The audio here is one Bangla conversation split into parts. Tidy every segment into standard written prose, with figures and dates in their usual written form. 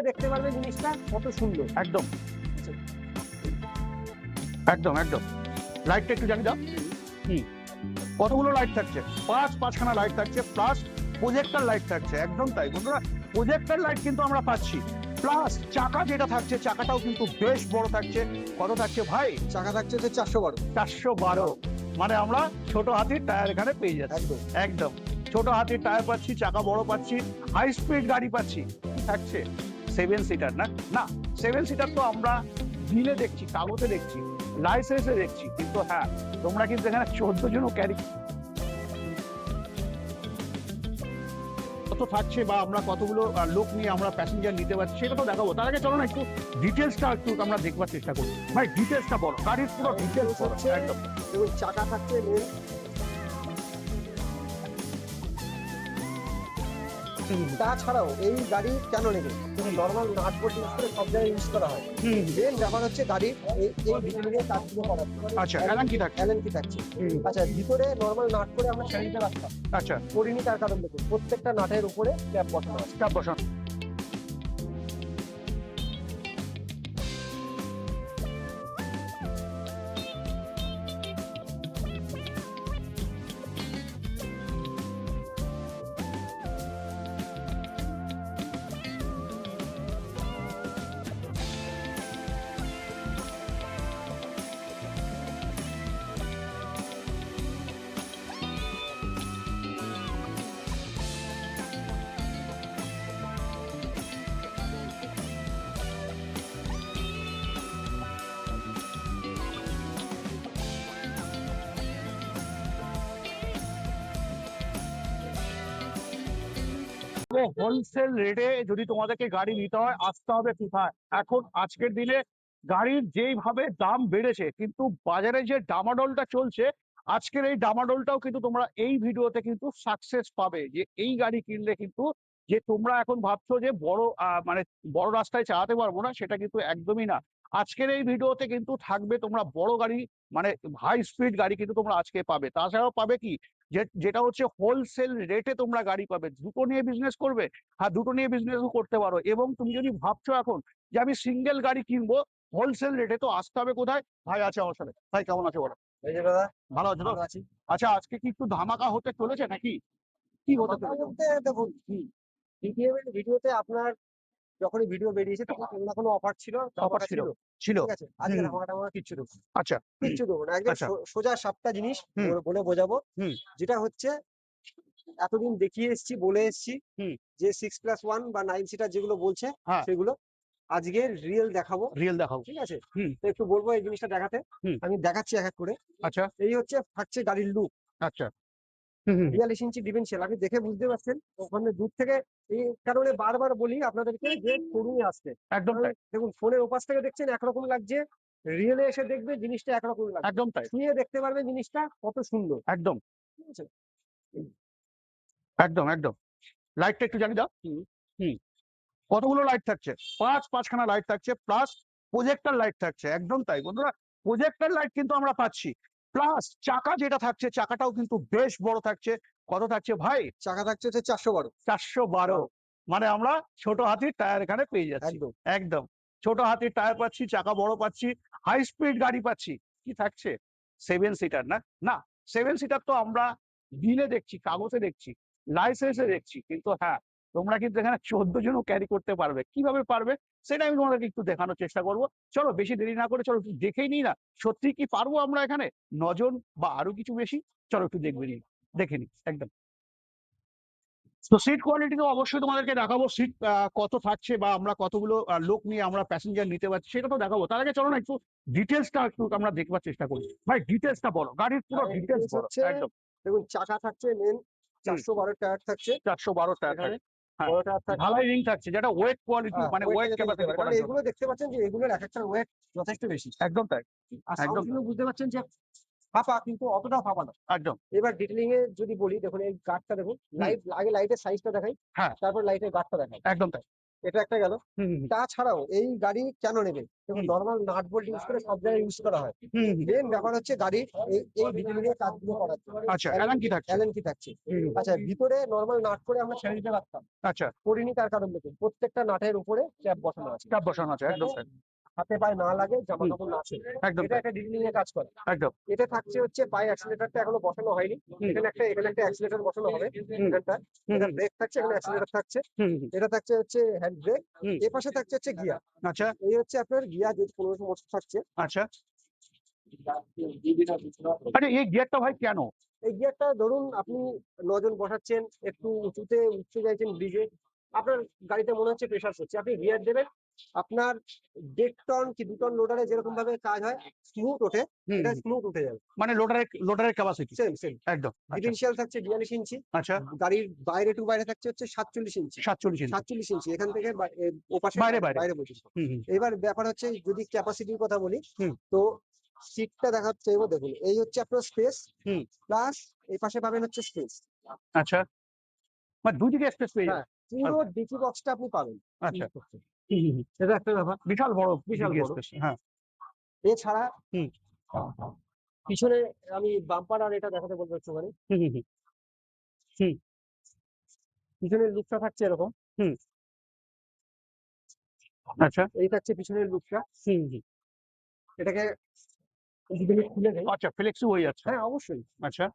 দেখতে পারবে জিনিসটা কত সুন্দর। একদম একদম একদম। লাইটটা একটু জানি দাও। কতগুলো লাইট থাকছে? পাঁচখানা লাইট থাকছে, প্লাস প্রজেক্টর লাইট থাকছে। একদম তাই বন্ধুরা, প্রজেক্টর লাইট কিন্তু আমরা পাচ্ছি। প্লাস চাকা যেটা থাকছে, চাকাটাও কিন্তু বেশ বড় থাকছে। কত থাকছে ভাই? চাকা থাকছে হচ্ছে 412। 412, মানে আমরা ছোট হাতির টায়ার এখানে পেয়ে যাচ্ছি। একদম একদম ছোট হাতির টায়ার পাচ্ছি, চাকা বড় পাচ্ছি, হাই স্পিড গাড়ি পাচ্ছি। কি থাকছে? 7 সিটার না? না, 7 সিটার তো আমরা বিলে দেখছি, কাগজে দেখছি, লাইসেন্সে দেখছি, কিন্তু হ্যাঁ, তোমরা কিন্তু এখানে 14 জনও ক্যারি কত থাকছে, বা আমরা কতগুলো লোক নিয়ে আমরা প্যাসেঞ্জার নিতে পারছি সেটা তো দেখাবো। তার আগে চলো না একটু ডিটেলসটা একটু আমরা দেখবার চেষ্টা করি। ভাই ডিটেলসটা বলো, গাড়ির পুরো ডিটেলস হচ্ছে একদম। এবং চাকা থাকছে মেন। তাছাড়াও এই গাড়ি কেন নেবে, নর্মাল নাট বোল্ট ইউজ করে সব জায়গায় ইউজ করা হয়। মেন ব্যাপার হচ্ছে গাড়ির এই ডিটেলিংয়ের কাজগুলো করা। আচ্ছা, অ্যালান কি থাকছে? অ্যালেন কি থাকছে। আচ্ছা, ভিতরে নর্মাল নাট করে আমরা শ্যারিটা রাখতাম, আচ্ছা, করিনি। তার কারণ দেখুন, প্রত্যেকটা নাটের উপরে ক্যাপ বসানো আছে। স্টাফ বসানো। হোলসেল রেটে যদি তোমাদেরকে গাড়ি নিতে হয়, আসতে হবে কোথায়? এখন আজকের দিনে গাড়ির যেইভাবে দাম বেড়েছে, কিন্তু বাজারে যে ডামাডোলটা চলছে, আজকের এই ডামাডোলটাও কিন্তু তোমরা এই ভিডিওতে কিন্তু সাকসেস পাবে। যে এই গাড়ি কিনলে কিন্তু, যে তোমরা এখন ভাবছো যে বড় মানে বড় রাস্তায় চালাতে পারবো না, সেটা কিন্তু একদমই না। আজকের এই ভিডিওতে কিন্তু থাকবে তোমরা বড় গাড়ি, মানে হাই স্পিড গাড়ি কিন্তু তোমরা আজকে পাবে। তাছাড়াও পাবে কি, যেটা হচ্ছে হোলসেল রেটে তোমরা গাড়ি পাবে। দুটো নিয়ে বিজনেস করবে, হ্যাঁ দুটো নিয়ে বিজনেসও করতে পারো। এবং তুমি যদি ভাবছো এখন যে আমি সিঙ্গেল গাড়ি কিনবো হোলসেল রেটে, তো আসতে হবে কোথায়? ভাই আছে আমার সাথে। ভাই কেমন আছে বলো? এই যে দাদা, ভালো আছে তো? ভালো আছি। আচ্ছা, আজকে কি একটু ধামাকা হতে চলেছে নাকি? কি হতে ধামাকা চলেছে? বলতে দেখুন, বিটিএম এর ভিডিওতে আপনার যখনই ভিডিও বেরিয়েছে তখন কোনো না কোনো অফার ছিল, অফার ধামাকা ছিল। ছিল। ছিল। ঠিক আছে, আজকে হুম। ধামাকা টামাকা কিচ্ছু দেবো না। আচ্ছা। কিচ্ছু দেবো না, একদম আচ্ছা। সোজা সাপটা জিনিস হুম। বলে বোঝাবো। হুম। যেটা হচ্ছে এতদিন দেখিয়ে এসছি, বলে এসছি হুম। যে 6+1 বা 9 সিটার যেগুলো বলছে হ্যাঁ, সেগুলো আজকে রিয়েল দেখাবো। রিয়েল দেখাও। ঠিক আছে, হুম। তো একটু বলবো এই জিনিসটা দেখাতে। হুম। আমি দেখাচ্ছি এক এক করে। আচ্ছা। এই হচ্ছে থাকছে গাড়ির লুক। আচ্ছা। হুম। হুম। 42 ইঞ্চি ডিমেনশিয়াল, আপনি দেখে বুঝতে পারছেন। ওখানে দূর থেকে এই কারণে বারবার বলি আপনাদেরকে যে শোরুমে আসতে। একদম কারণ তাই। দেখুন, ফোনের ওপাশ থেকে দেখছেন একরকম লাগছে, রিয়েলে এসে দেখবে জিনিসটা একরকম লাগবে। একদম তাই। শুয়ে দেখতে পারবে জিনিসটা কত সুন্দর। একদম ঠিক আছে। একদম একদম। লাইটটা একটু জানি দাও। হুম। হুম। কতগুলো লাইট থাকছে? পাঁচখানা লাইট থাকছে, প্লাস প্রজেক্টর লাইট থাকছে। একদম তাই বন্ধুরা, প্রজেক্টর লাইট কিন্তু আমরা পাচ্ছি। প্লাস চাকা যেটা থাকছে, চাকাটাও কিন্তু বেশ বড় থাকছে। কত থাকছে ভাই? চাকা থাকছে হচ্ছে 412। 412, মানে আমরা ছোট হাতির টায়ার এখানে পেয়ে যাচ্ছি। একদম একদম ছোট হাতির টায়ার পাচ্ছি, চাকা বড় পাচ্ছি, হাই স্পিড গাড়ি পাচ্ছি। কি থাকছে? 7 সিটার না? না, 7 সিটার তো আমরা বিলে দেখছি, কাগজে দেখছি, লাইসেন্সে দেখছি, কিন্তু হ্যাঁ, তোমরা কিন্তু এখানে 14 জনও ক্যারি করতে পারবে। কিভাবে পারবে সেটা আমি তোমাদেরকে একটু দেখানোর চেষ্টা করবো। চলো বেশি দেরি না করে চলো একটু দেখেই নিই না, সত্যি কি পারবো আমরা এখানে 9 জন বা আরো কিছু বেশি? চলো একটু দেখে নিই একদম। তো সিট কোয়ালিটি তো অবশ্যই তোমাদেরকে দেখাবো। সিট কত থাকছে, বা আমরা কতগুলো লোক নিয়ে আমরা প্যাসেঞ্জার নিতে পারছি সেটা তো দেখাবো। তার আগে চলো না একটু ডিটেলসটা একটু আমরা দেখবার চেষ্টা করি। ভাই ডিটেলসটা বলো, গাড়ির পুরো ডিটেলস বলো। হচ্ছে একদম। দেখুন, চাকা থাকছে মেন 412 টায়ার থাকছে। 412 টায়ার এখানে থাকছে। হ্যাঁ, বড় টায়ার থাকছে। ঢালাই রিং থাকছে, যেটা ওয়েট কোয়ালিটি, মানে ওয়েটটা ওয়েট যাতে নিতে ক্যাপাসিটি পারে, কারণ করার জন্য। এগুলো দেখতে পাচ্ছেন যে এগুলোর এক একটার ওয়েট যথেষ্ট বেশি। একদম তাই। আর একদম সাউন্ড শুনে বুঝতে পারছেন যে ফাঁপা, কিন্তু অতটাও ফাঁপা না। একদম। এবার ডিটেলিং এ যদি বলি, দেখুন এই গার্ডটা দেখুন, হুম। লাইট আগে লাইটের সাইজটা দেখাই, হ্যাঁ, তারপর লাইটের গার্ডটা দেখাই। একদম তাই। এটা একটা গেল। হুম হুম তাছাড়াও এই গাড়ি কেন নেবে? দেখুন, হুম। নর্মাল নাট বোল্ট ইউজ করে সব জায়গায় ইউজ করা হয়। হুম হুম। মেন ব্যাপার হচ্ছে গাড়ির এই ডিটেলিং এর কাজগুলো করার জন্য। আচ্ছা, অ্যালান কি থাকছে? অ্যালেন কি থাকছে। হুম হুম। আচ্ছা, ভিতরে নর্মাল নাট করে আমরা ছেড়ে দিতে পারতাম, আচ্ছা, করিনি। তার কারণ দেখুন, প্রত্যেকটা নাটের উপরে ক্যাপ বসানো আছে, চাপ বসানো আছে, একদম যাতে তাই। হাতে পায়ে না লাগে, জামা হুম, কাপড় না ছেড়ে। একদম এটা তাই, একটা ডিটেলিং এর কাজ করে। একদম। এটা থাকছে হচ্ছে পায়ে অ্যাক্সিলারেটরটা এখনো বসানো হয়নি। হুম এখানে একটা অ্যাক্সিলারেটর বসানো হবে হুম এখানটা। হুম এটা হুম ব্রেক থাকছে, এখানে অ্যাক্সিলারেটর থাকছে। হুম হুম। এটা থাকছে হচ্ছে হ্যান্ড ব্রেক। হুম। এ পাশে থাকছে হচ্ছে গিয়ার। আচ্ছা এই হচ্ছে আপনার গিয়ার, যেহেতু 1500 মোটর থাকছে। আচ্ছা। আরে এই গিয়ারটা ভাই কেন? এই গিয়ারটা ধরুন আপনি 9 জন বসাচ্ছেন, একটু উঠতে চাইছেন ব্রিজে, আপনার গাড়িতে মনে হচ্ছে প্রেসার পড়ছে, আপনি গিয়ার দেবেন। আপনার 1.5 টন কি 2 টন লোডারে যেরকম ভাবে কাজ হয়, স্মুথ ওঠে, হুম এটা হুম। স্মুথ উঠে যাবে। মানে লোডারের ক্যাপাসিটি। Same same. একদম। আচ্ছা ডিফারেন্সিয়াল থাকছে 42 ইঞ্চি। আচ্ছা। গাড়ির বাইরে টু বাইরে থাকছে হচ্ছে 47 ইঞ্চি। 47 ইঞ্চি। 47 ইঞ্চি এখান থেকে ওপাশে বাইরে বাইরে। বাইরে পর্যন্ত। হুম হুম এবার ব্যাপার হচ্ছে, যদি ক্যাপাসিটির কথা বলি, হুম তো সিটটা দেখাচ্ছে, এবার দেখুন এই হচ্ছে আপনার স্পেস, হুম। প্লাস এই পাশে পাবেন হচ্ছে স্পেস। আচ্ছা, মানে দুই দিকে স্পেস পেয়ে হ্যাঁ, যাবে। পুরো আচ্ছা ডিকি বক্সটা আপনি পাবেন আচ্ছা। ইউজ করতে। হুম হুম হুম। এটা একটা ব্যাপার। বিশাল বড় বিশাল দিকে বড়। স্পেস, হ্যাঁ। এছাড়া হুম পিছনে আমি বাম্পার আর এটা দেখাতে বলবো একটুখানি। হুম হুম হুম পিছনের লুকটা থাকছে এরকম। হুম। আচ্ছা। এই থাকছে পিছনের লুকটা। হুম হুম। এটাকে যদি আমি খুলে দেই, আচ্ছা, ফ্লেক্সি হয়ে যাচ্ছে। হ্যাঁ অবশ্যই আচ্ছা,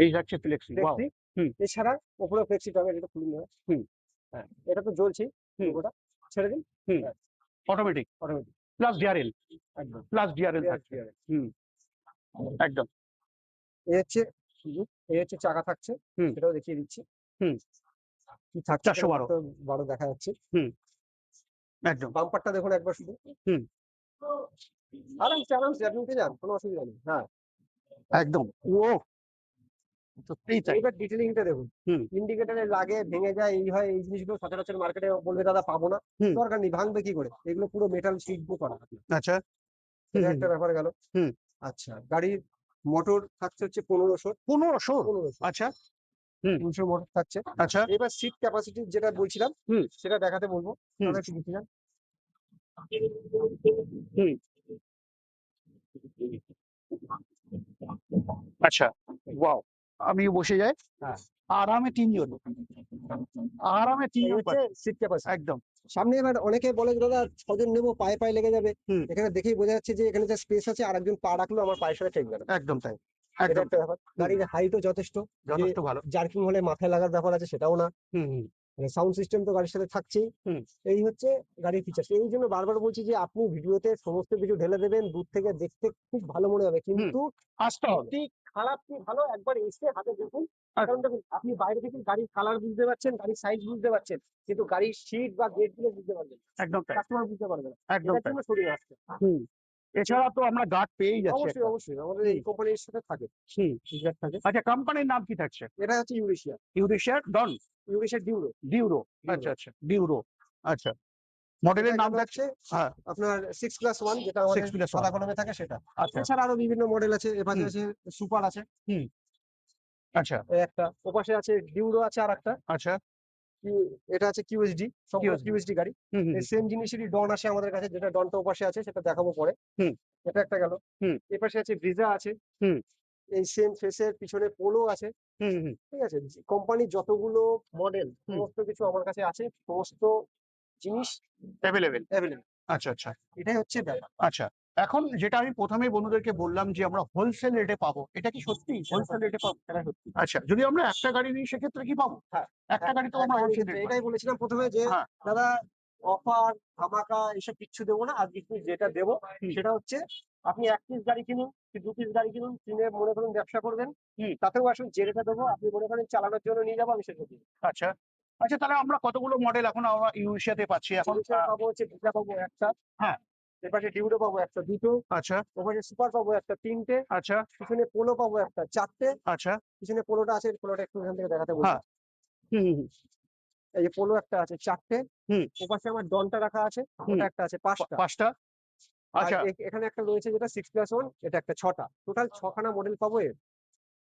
এই যাচ্ছে ফ্লেক্সি, ওয়াও। ফ্লেক্সি। হুম এছাড়া উপরে ফ্লেক্সি পাবেন, এটা খুলে নেওয়া। হুম হ্যাঁ, এটা তো জ্বলছেই, হুম লোগোটা ছেড়ে দিন। হুম। হ্যাঁ, অটোমেটিক অটোমেটিক। প্লাস ডিআরএল, একদম প্লাস ডিআরএল ক্লিয়ার থাকছে। ক্লিয়ার। হুম, একদম। এই হচ্ছে এই হচ্ছে চাকা থাকছে, হুম সেটাও দেখিয়ে দিচ্ছি হুম। কি থাকছে। এখানে 412। মাত্র 12 দেখা যাচ্ছে। হুম, একদম। বাম্পারটা দেখুন একবার শুধু। হুম, আরামসে আরামসে আপনি উঠে যান, কোনো অসুবিধা নেই। হ্যাঁ, একদম। ও, সত্যিই তাই। এইবার ডিটেলিংটা দেখুন। হুম ইন্ডিকেটরে লাগে, ভেঙে যায়, এই হয়, এই জিনিসগুলো সচরাচর মার্কেটে বলবে দাদা পাবো না। হুম। দরকার নেই, ভাঙবে কি করে? এগুলো পুরো মেটাল শিট দিয়ে করা আপনার। আচ্ছা। হুম এটা হুম একটা ব্যাপার গেল। হুম। আচ্ছা, গাড়ির মোটর থাকছে হচ্ছে 1500। 1500। 1500 আচ্ছা। হুম। 300 মোটর থাকছে। আচ্ছা। এবার সিট ক্যাপাসিটি যেটা বলছিলাম, হুম সেটা দেখাতে বলবো। হুম তাহলে একটু দেখে যান। হুম। আচ্ছা, ওয়াও। আমি বসে যাই, হ্যাঁ, আরামে ৩ জন, আরামে ৩ এই জন হচ্ছে পাচ্ছি। Seat capacity. একদম। সামনে এবার অনেকে বলে যে, দাদা 6 জন নেবো, পায়ে পায়ে লেগে যাবে। হুম, এখানে দেখেই বোঝা যাচ্ছে যে এখানে যা স্পেস আছে, আর একজন পা রাখলেও আমার পায়ের সাথে ঠেকবে না। একদম তাই, এটা একদম একটা তাই। ব্যাপার। হুম, গাড়ির হাইটও যথেষ্ট, যে যথেষ্ট ভালো। জার্কিং হলে মাথায় লাগার ব্যাপার আছে সেটাও না। হুম হুম মানে সাউন্ড সিস্টেম তো গাড়ির সাথে থাকছেই। হুম। এই হচ্ছে গাড়ির ফিচার্স। এই জন্য বারবার বলছি যে আপনি ভিডিওতে সমস্ত কিছু ঢেলে দেবেন, দূর থেকে দেখতে খুব ভালো মনে হবে, হুম, কিন্তু আসতে হবে। কি খারাপ কি ভালো একবার এসে হাতে দেখুন। আর কারণ দেখুন, আপনি বাইরে থেকে গাড়ির কালার বুঝতে পারছেন, গাড়ির সাইজ বুঝতে পারছেন, কিন্তু গাড়ির সিট বা গেট গুলো বুঝতে পারবেন না। একদম তাই, কাস্টমার বুঝতে পারবে না। একদম এটার তাই। জন্য শরীর আসছে। হুম। এছাড়া তো আমরা গার্ড পেয়েই যাচ্ছি অবশ্যই একটা। অবশ্যই আমাদের হুম এই কোম্পানির সাথে থাকে, হুম। ফিচার থাকে। আচ্ছা, কোম্পানির নাম কি থাকছে? এটা হচ্ছে ইউরেশিয়া। ইউরেশিয়ার ডন, ইউরেশিয়া ডিউরো। ডিউরো। আচ্ছা ডিউরো। আচ্ছা, ডিউরো। আচ্ছা, এটা মডেলের নাম গেল থাকছে। হচ্ছে হ্যাঁ, আপনার 6+1, যেটা আমাদের 6+1। সাদা কলমে থাকে সেটা। আচ্ছা। এছাড়া আরো বিভিন্ন মডেল আছে, এপাশে হুম আছে সুপার আছে। হুম। আচ্ছা এই একটা ওপাশে আছে ডিউরো আছে, আর একটা আচ্ছা। এটা আছে কিউএসডি, কি সবগুলো হচ্ছে? কিউএসডি গাড়ি। হুম হুম এই সেম জিনিসেরই ডন আসে আমাদের কাছে, যেটা ডনটা ওপাশে আছে সেটা দেখাবো পরে। হুম এটা একটা গেল। হুম এপাশে আছে ব্রিজা আছে। হুম এই সেম ফেসের পিছনে পোলো আছে। হুম হুম ঠিক আছে, কোম্পানির যতগুলো মডেল হুম। সমস্ত কিছু আমার কাছে আছে, সমস্ত জিনিস অ্যাভেলেবেল। অ্যাভেলেবল। আচ্ছা আচ্ছা এটাই হচ্ছে ব্যাপার। আচ্ছা। এখন যেটা আমি প্রথমেই বন্ধুদেরকে বললাম যে আমরা হোলসেল রেটে পাবো, এটা কি সত্যি হোলসেল রেটে পাবো? এটা সত্যি। আচ্ছা, যদি আমরা একটা গাড়ি নিই সেক্ষেত্রে কি পাবো? হ্যাঁ, একটা গাড়ি তো আমরা একটা হোলসেল ক্ষেত্রে রেট পাবো। এটাই বলেছিলাম প্রথমে যে, হ্যাঁ। দাদা অফার ধামাকা এসব কিচ্ছু দেবো না। আজকে যেটা দেবো হুম সেটা হচ্ছে, আপনি 1 পিস গাড়ি কিনুন কি 2 পিস গাড়ি কিনুন, কিনে মনে করুন ব্যবসা করবেন, হুম। তাতেও আসুন, যে রেটে দেবো আপনি মনে করেন চালানোর জন্য নিয়ে যাবো, আমি সেটা দিই। আচ্ছা আচ্ছা, তাহলে আমরা কতগুলো মডেল এখন আমরা ইউরেশিয়াতে পাচ্ছি এখন? পাবো হচ্ছে ভিটা পাবো একটা, হ্যাঁ। এপাশে ডিউডো পাবো একটা, দুটো। আচ্ছা ওপাশে সুপার পাবো একটা, তিনটে। আচ্ছা পিছনে পোলো পাবো একটা, চারটে। আচ্ছা। পিছনে পোলোটা আছে, পোলোটা একটু এখান থেকে দেখাতে বলবো। হ্যাঁ। হুম হুম এই যে পোলো একটা আছে, চারটে। হুম ওপাশে আমার ডনটা রাখা আছে, হুম। ওটা একটা আছে, পাঁচটা। পাঁচটা। আর আচ্ছা। এখানে একটা রয়েছে যেটা 6+1, এটা একটা, ছটা। টোটাল 6খানা মডেল পাবো এর।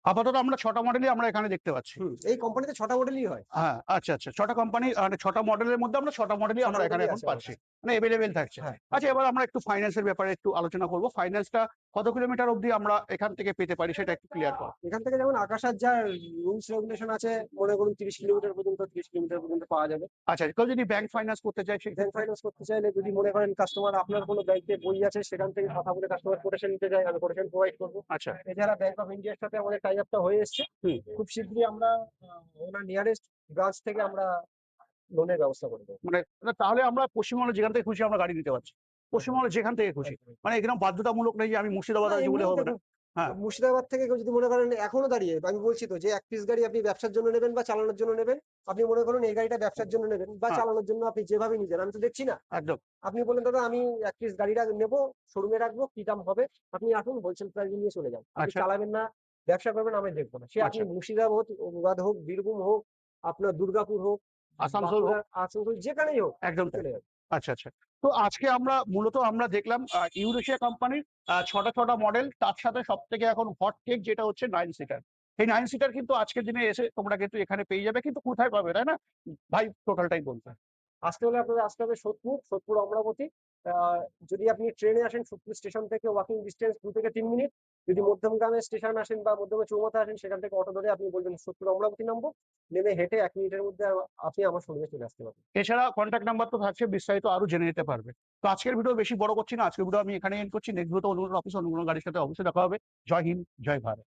আপাতত আমরা 6টা মডেলই আমরা এখানে দেখতে পাচ্ছি। এই কোম্পানিতে 6টা মডেলই হয়। হ্যাঁ, আচ্ছা, আচ্ছা। 6টা কোম্পানি মানে 6টা মডেলের মধ্যে আমরা 6টা মডেলই 6টা আমরা এখানে মডেলই এখন আছে আমার পাচ্ছি। কাছে। মানে এভেইলেবল থাকছে। হ্যাঁ, আচ্ছা, এবার আমরা একটু ফাইন্যান্স এর ব্যাপারে একটু আলোচনা করব। ফাইন্যান্সটা কত কিলোমিটার অবধি আমরা এখান থেকে পেতে পারি সেটা একটু ক্লিয়ার করো। এখান থেকে যেমন আকাশার যা রুলস রেগুলেশন আছে, মনে করুন 30 কিলোমিটার পর্যন্ত, 30 কিলোমিটার পর্যন্ত পাওয়া যাবে। আচ্ছা, কেউ যদি ব্যাংক ফাইন্যান্স করতে চায় ব্যাংক সেক্ষেত্রে? ফাইন্যান্স করতে চাইলে যদি মনে করেন কাস্টমার আপনার কোনো ব্যাংকে বই আছে, সেখান থেকে কথা বলে কাস্টমার কোটেশন নিতে চায়, আমি কোটেশন প্রোভাইড করবো। আচ্ছা। এছাড়া ব্যাংক অফ ইন্ডিয়ার সাথে আমাদের টাই আপটা হয়ে এসছে। হুম। খুব শীঘ্রই আমরা ওনার নিয়ারেস্ট ব্রাঞ্চ থেকে আমরা লোনের ব্যবস্থা করে দেবো। মানে তাহলে আমরা পশ্চিমবঙ্গে যেখান থেকে খুশি আমরা গাড়ি নিতে পারছি। পশ্চিমবঙ্গে যেখান থেকে খুশি। মানে এরকম বাধ্যতামূলক নেই যে আমি মুর্শিদাবাদ না, আছি বলে এমনিও হবে না। দেখুন, হ্যাঁ, মুর্শিদাবাদ থেকে কেউ যদি মনে করেন এখনো দাঁড়িয়ে, আমি বলছি তো যে এক পিস গাড়ি আপনি ব্যবসার জন্য নেবেন বা চালানোর জন্য নেবেন, আপনি মনে করুন এই গাড়িটা ব্যবসার জন্য নেবেন বা হ্যাঁ, চালানোর জন্য, আপনি যেভাবে নিজেন, আমি তো দেখছি না। একদম। আপনি বললেন দাদা আমি এক পিস গাড়িটা নেবো, শোরুমে রাখবো, কি দাম হবে, আপনি আসুন হোলসেল প্রাইসে নিয়ে চলে যান। আপনি আচ্ছা, চালাবেন না, ব্যবসা করবেন, আমি দেখবো না। সে আপনি আচ্ছা। মুর্শিদাবাদ হোক, বীরভূম হোক, আপনার দুর্গাপুর হোক, আসানসোল হোক। বাঁকুড়া, আসানসোল, যেখানেই হোক একদম আপনি তাই। চলে যাবেন। আচ্ছা, আচ্ছা। তো আজকে আমরা মূলত আমরা দেখলাম ইউরেশিয়া কোম্পানির ৬টা মডেল, তার সাথে সবথেকে এখন হট কেক যেটা হচ্ছে 9 সিটার। এই 9 সিটার কিন্তু আজকের দিনে এসে তোমরা কিন্তু এখানে পেয়ে যাবে। কিন্তু কোথায় পাবে, তাই না? ভাই টোটালটাই বলতে হবে। আসতে হলে আপনাদের আসতে হবে সোদপুর অমরাবতী। আহ, যদি আপনি ট্রেনে আসেন সোদপুর স্টেশন থেকে ওয়াকিং ডিস্টেন্স 2 থেকে 3 মিনিট। যদি মধ্যমগ্রামে স্টেশন আসেন বা মধ্যমে চৌমাথা আসেন, সেখান থেকে অটো ধরে আপনি বলবেন সোদপুর অমরাবতী নামবো, নেমে হেঁটে 1 মিনিটের মধ্যে আপনি আমার সঙ্গে চলে আসতে পারবেন। এছাড়া কনট্যাক্ট নাম্বার তো থাকছে, বিস্তারিত আরো জেনে নিতে পারবে। তো আজকের ভিডিও বেশি বড় করছি না। আজকের ভিডিও আমি এখানে এন্ড করছি। নেক্সট ভিডিওতে অন্য কোনো অফিস, অন্য কোনো গাড়ির সাথে অবশ্যই দেখা হবে। জয় হিন্দ, জয় ভারত।